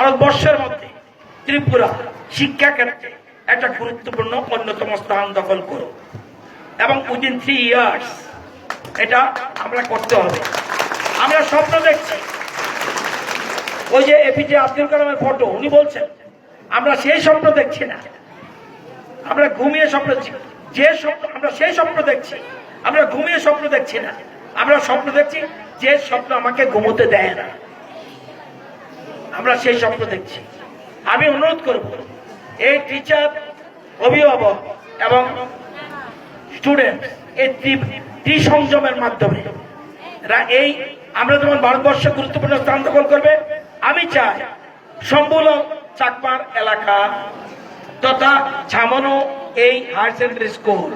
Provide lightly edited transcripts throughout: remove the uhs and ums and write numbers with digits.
ভারতবর্ষের মধ্যে ত্রিপুরা শিক্ষা ক্ষেত্রে একটা গুরুত্বপূর্ণ অন্যতম স্থান দখল করুক এবং উইদিন 3 ইয়ার্স এটা আমরা করতে হবে। আমরা স্বপ্ন দেখছি, ওই যে এপিজে আব্দুল কালামের ফটো, উনি বলছেন আমরা সেই স্বপ্ন দেখছি না, আমরা ঘুমিয়ে স্বপ্ন দেখছি। যে স্বপ্ন আমরা সেই স্বপ্ন দেখছি, আমরা ঘুমিয়ে স্বপ্ন দেখছি না, আমরা স্বপ্ন দেখছি যে স্বপ্ন আমাকে ঘুমোতে দেয় না, আমরা সেই স্বপ্ন দেখছি। আমি অনুরোধ করব এই টিচার, অভিভাবক এবং স্টুডেন্ট এই ত্রিসংযমের মাধ্যমে এই আমরা যেমন ভারতবর্ষে গুরুত্বপূর্ণ স্থান দখল করবে, আমি চাই সম্পূর্ণ চাকমার এলাকা তথা ছামনো এই হায়ার সেকেন্ডারি স্কুল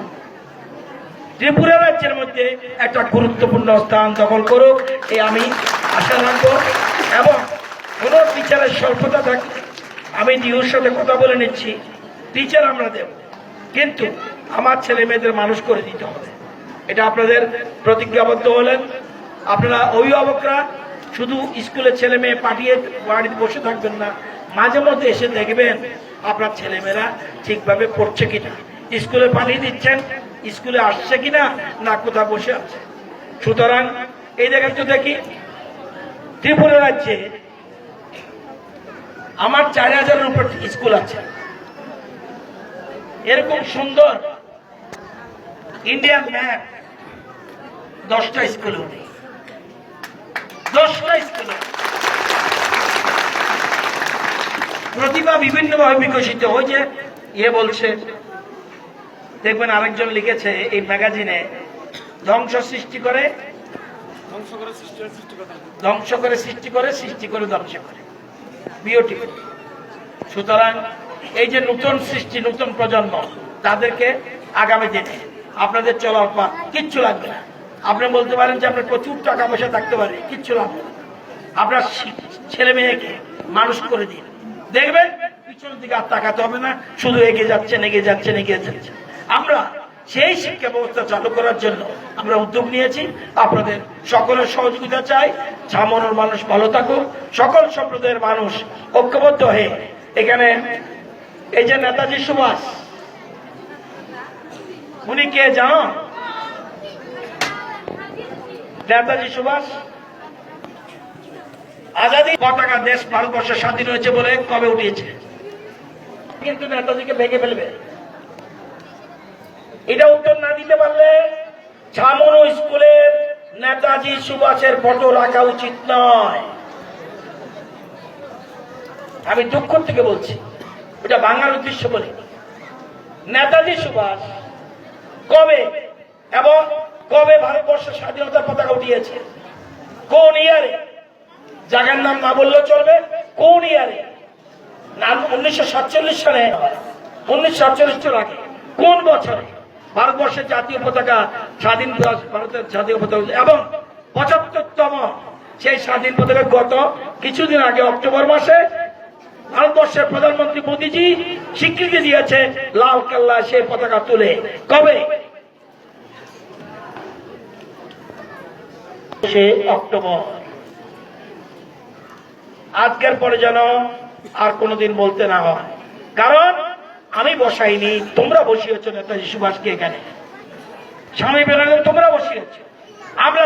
ত্রিপুরা রাজ্যের মধ্যে একটা গুরুত্বপূর্ণ স্থান দখল করুক, এই আমি আশা রাখবো। এবং কোনো টিচারের স্বল্পতা থাকলে আমি ডিউর সাথে কথা বলে নিচ্ছি, টিচার আমরা দেব, কিন্তু আমার ছেলে মেয়েদের মানুষ করে দিতে হবে। এটা আপনাদের প্রতিজ্ঞাবদ্ধ হলেন। আপনারা অভিভাবকরা শুধু স্কুলে ছেলে মেয়ে পাঠিয়ে বাড়িতে বসে থাকবেন না, মাঝে মধ্যে এসে দেখবেন আপনার ছেলেমেয়েরা ঠিকভাবে পড়ছে কিনা, স্কুলে পাঠিয়ে দিচ্ছেন, স্কুলে আসছে কিনা, না কোথাও বসে আছে। সুতরাং এই জায়গায় তো দেখি ত্রিপুরা রাজ্যে আমার 4000-এর উপর স্কুল আছে। এরকম সুন্দর ইন্ডিয়ান ম্যাপ 10টা স্কুলে নেই, 10টা স্কুলে। প্রতিভা বিভিন্নভাবে বিকশিত হয়েছে। বলছে দেখবেন আরেকজন লিখেছে এই ম্যাগাজিনে, ধ্বংস সৃষ্টি করে ধ্বংস করে সৃষ্টি করে, সৃষ্টি করে ধ্বংস করে, বিউটিফুল। সুতরাং এই যে নতুন সৃষ্টি, নতুন প্রজন্ম, তাদেরকে আগামী দিনে আপনাদের চলার পর কিচ্ছু লাগবে না। আপনি বলতে পারেন যে আপনার প্রচুর টাকা পয়সা থাকতে পারে, কিচ্ছু লাগবে না। আপনার ছেলে মেয়েকে মানুষ করে দিন, দেখবেন পিছনের দিকে আর তাকাতে হবে না, শুধু এগিয়ে যাচ্ছেন, এগিয়ে যাচ্ছেন, এগিয়ে যাচ্ছেন। আমরা সেই শিক্ষা ব্যবস্থা চালু করার জন্য আমরা উদ্যোগ নিয়েছি। আপনাদের সকলের সহযোগিতা চাই। ছামনোর মানুষ ভালো থাকুক, সকল সম্প্রদায়ের মানুষ ঐক্যবদ্ধ হয়ে এখানে এই যে নেতাজি সুভাষ, উনি কে জানো? নেতাজি সুভাষ আজাদি পতাকা, দেশ ভারতবর্ষ স্বাধীন হয়েছে বলে কবে উঠিয়েছে, কিন্তু নেতাজিকে ভেঙে ফেলবে। এটা উত্তর না দিতে পারলে ছামনো স্কুলের নেতাজি সুভাষের ফটো রাখা উচিত নয়। আমি দুঃখ থেকে বলছি, এটা বাংলার উদ্দেশ্য বলি। নেতাজি সুভাষ কবে এবং কবে ভারতবর্ষের স্বাধীনতার পতাকা উঠিয়েছে, কোন ইয়ারে? জায়গার নাম না বললেও চলবে, কোন ইয়ারে? নাম 1947 সালে। 1947 আগে কোন বছরে ভারতবর্ষের জাতীয় পতাকা স্বাধীন, ভারতের জাতীয় পতাকা এবং 75তম সেই স্বাধীন পতাকা গত কিছুদিন আগে অক্টোবর মাসে ভারতবর্ষের প্রধানমন্ত্রী মোদীজি স্বীকৃতি দিয়েছে লাল কেল্লা সেই পতাকা তুলে। কবে? অক্টোবর। আজকের পরে যেন আর কোনোদিন বলতে না হয়, কারণ আমি বসাইনি, তোমরা বসিয়েছ নেতাজি সুভাষকে এখানে, স্বামী বিবেকানন্দ তোমরা বসিয়েছ। আমরা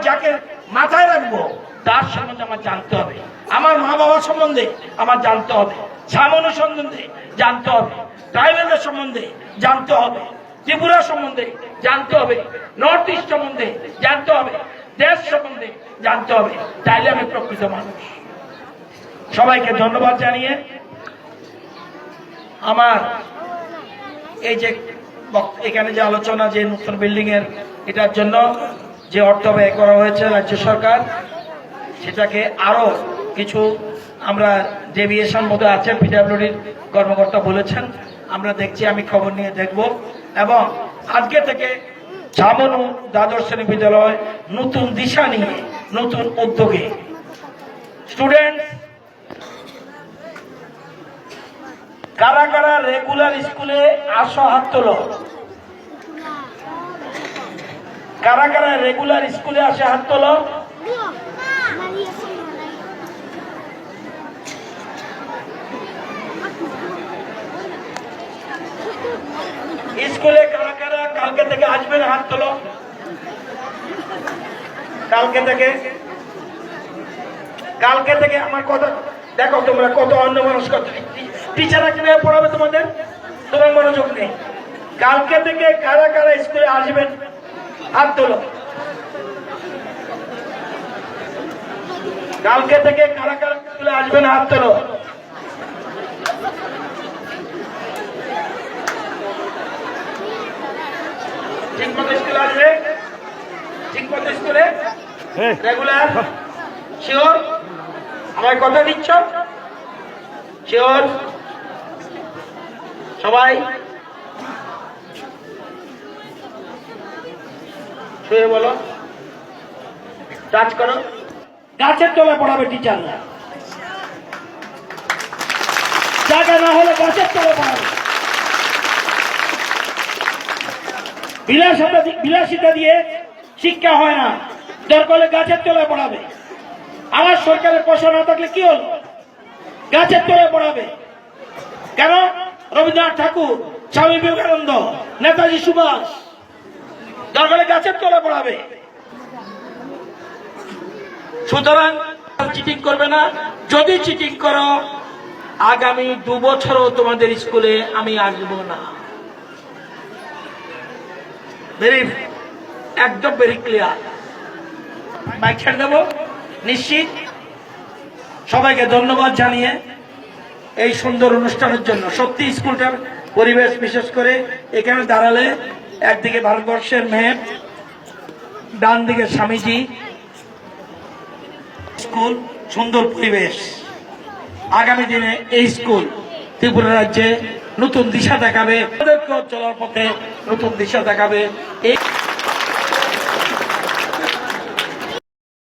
যাকে মাথায় রাখবো তার সম্বন্ধে আমার জানতে হবে, আমার মা বাবা সম্বন্ধে আমার জানতে হবে, ছামনো সম্বন্ধে জানতে হবে, ট্রাইবেলদের সম্বন্ধে জানতে হবে, ত্রিপুরা সম্বন্ধে জানতে হবে, নর্থ ইস্ট সম্বন্ধে জানতে হবে, দেশ সম্বন্ধে জানতে হবে। তাইলে আমি প্রকৃত মানুষ। সবাইকে ধন্যবাদ জানিয়ে আমার এই যে এখানে যে আলোচনা, যে নতুন বিল্ডিং এর এটার জন্য যে অর্থ ব্যয় করা হয়েছে রাজ্য সরকার, সেটাকে আরো কিছু আমরা ডেভিয়েশন মধ্যে আছে, পিডব্লিউডির কর্মকর্তা বলেছেন, আমরা দেখছি, আমি খবর নিয়ে দেখব। এবং আজকে থেকে ছামনো দ্বাদশ শ্রেণী বিদ্যালয় নতুন দিশা নিয়ে, নতুন উদ্যোগে স্টুডেন্ট কারা কারা রেগুলার স্কুলে আসো হাত তোলো। কারা কারা রেগুলার স্কুলে আসে হাত তোলো। কালকে থেকে আসবেন, হাত তোলো। কালকে থেকে আমার কথা দেখো, তোমরা কত অন্য মানুষ, কত টিচাররা কিভাবে পড়াবে তোমাদের, তোমার মনোযোগ নেই। কালকে থেকে কারা কারা স্কুলে আসবেন, হাত তোলো। কালকে থেকে কারা কারা স্কুলে আসবেন, হাত তোলো। ঠিক মতো স্কুলে আসবে, ঠিক মতো স্কুলে রেগুলার, শিওর? আমার কথা দিচ্ছ শিওর? সবাই শুয়ে বলো, টাচ করো। গাছের তলায় পড়াবে টিচাররা, জায়গা না হলে গাছের তলায় পড়াবে। বিলাসিতা দিয়ে শিক্ষা হয় না, দরকার হলে গাছের তলায় পড়াবে। আমার সরকারের পয়সা না থাকলে কি হলো, গাছের তলায় পড়াবে। কেন? রবীন্দ্রনাথ ঠাকুর, স্বামী বিবেকানন্দ, নেতাজি সুভাষ, দরকার হলে গাছের তলায় পড়াবে। সুতরাং চিটিং করবে না। যদি চিটিং করো, আগামী 2 বছরও তোমাদের স্কুলে আমি আসবো না। একদম ভেরি ক্লিয়ার। বাইক ছেড়ে দেবো নিশ্চিত। সবাইকে ধন্যবাদ জানিয়ে এই সুন্দর অনুষ্ঠানের জন্য। সত্যি স্কুলটার পরিবেশ, বিশেষ করে এখানে দাঁড়ালে একদিকে ভারতবর্ষের মেপ, ডান দিকে স্বামীজি, স্কুল, সুন্দর পরিবেশ। আগামী দিনে এই স্কুল ত্রিপুরা রাজ্যে নতুন দিশা দেখাবে, চলার পথে নতুন দিশা দেখাবে। এই